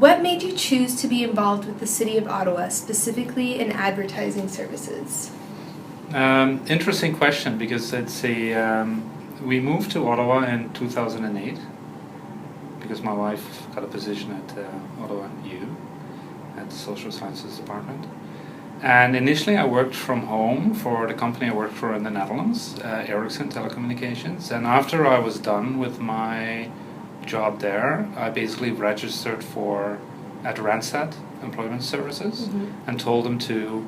What made you choose to be involved with the City of Ottawa, specifically in advertising services? Interesting question, because we moved to Ottawa in 2008 because my wife got a position at Ottawa U at the Social Sciences Department. And initially I worked from home for the company I worked for in the Netherlands, Ericsson Telecommunications. And after I was done with my job there, I basically registered at Randstad Employment Services and told them to,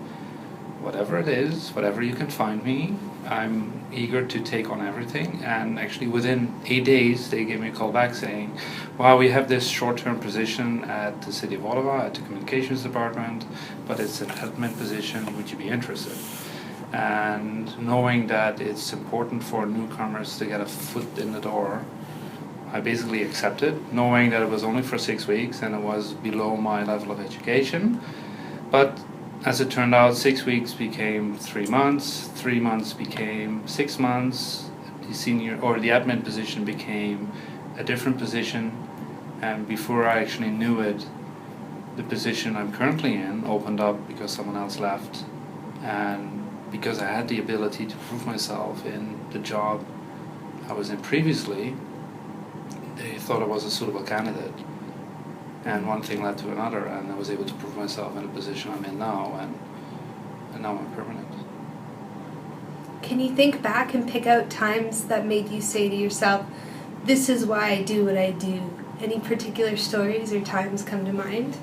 whatever it is, whatever you can find me, I'm eager to take on everything. And actually within 8 days they gave me a call back saying, wow, we have this short-term position at the City of Ottawa, at the Communications Department, but it's an admin position, would you be interested? And knowing that it's important for newcomers to get a foot in the door, I basically accepted, knowing that it was only for 6 weeks and it was below my level of education. But as it turned out, 6 weeks became 3 months, 3 months became 6 months, the admin position became a different position, and before I actually knew it, the position I'm currently in opened up because someone else left, and because I had the ability to prove myself in the job I was in previously, they thought I was a suitable candidate. And one thing led to another, and I was able to prove myself in the position I'm in now, and now I'm permanent. Can you think back and pick out times that made you say to yourself, this is why I do what I do? Any particular stories or times come to mind?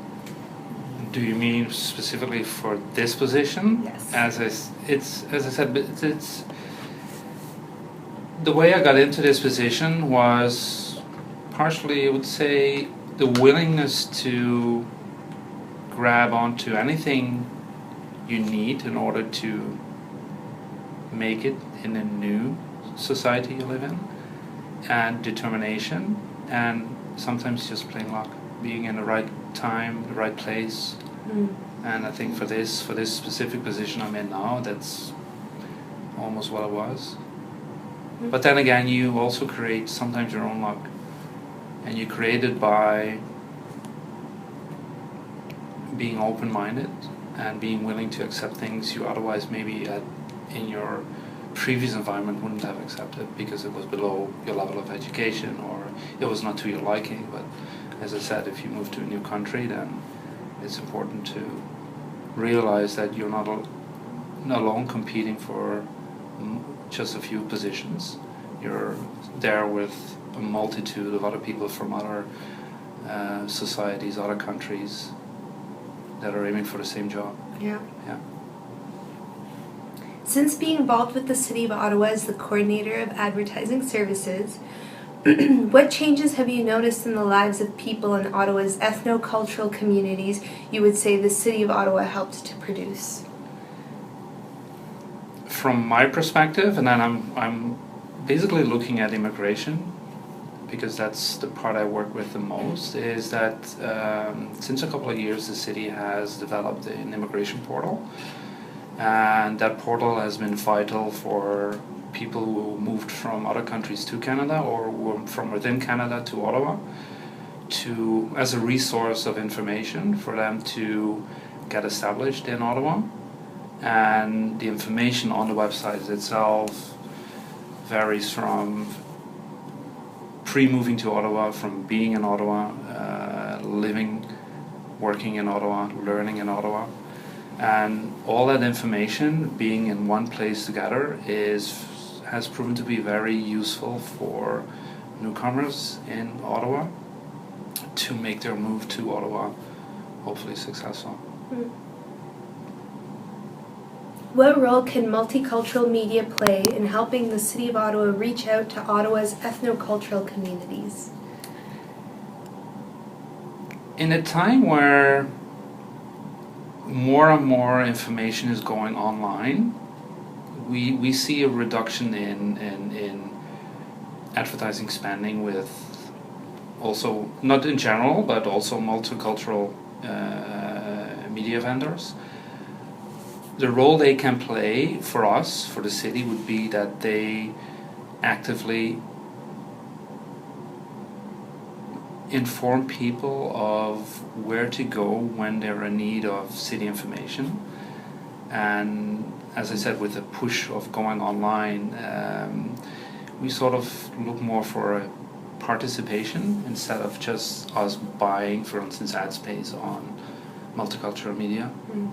Do you mean specifically for this position? Yes. As I said, it's the way I got into this position was partially, I would say, the willingness to grab onto anything you need in order to make it in a new society you live in, and determination, and sometimes just plain luck, being in the right time, the right place. And I think for this specific position I'm in now, that's almost what it was. But then again, you also create sometimes your own luck. And you create it by being open-minded and being willing to accept things you otherwise maybe in your previous environment wouldn't have accepted because it was below your level of education or it was not to your liking. But as I said, if you move to a new country, then it's important to realize that you're not alone competing for just a few positions. You're there with a multitude of other people from other societies, other countries that are aiming for the same job. Yeah. Yeah. Since being involved with the City of Ottawa as the coordinator of advertising services, what changes have you noticed in the lives of people in Ottawa's ethno-cultural communities you would say the City of Ottawa helped to produce? From my perspective, and then I'm basically looking at immigration, because that's the part I work with the most, is that since a couple of years the city has developed an immigration portal, and that portal has been vital for people who moved from other countries to Canada or were from within Canada to Ottawa, as a resource of information for them to get established in Ottawa. And the information on the website itself varies from pre-moving to Ottawa, from being in Ottawa, living, working in Ottawa, learning in Ottawa. And all that information being in one place together has proven to be very useful for newcomers in Ottawa to make their move to Ottawa hopefully successful. What role can multicultural media play in helping the City of Ottawa reach out to Ottawa's ethno-cultural communities? In a time where more and more information is going online, we see a reduction in advertising spending with also, not in general, but also multicultural media vendors. The role they can play for us, for the city, would be that they actively inform people of where to go when they're in need of city information. And as I said, with the push of going online, we sort of look more for a participation instead of just us buying, for instance, ad space on multicultural media. Mm.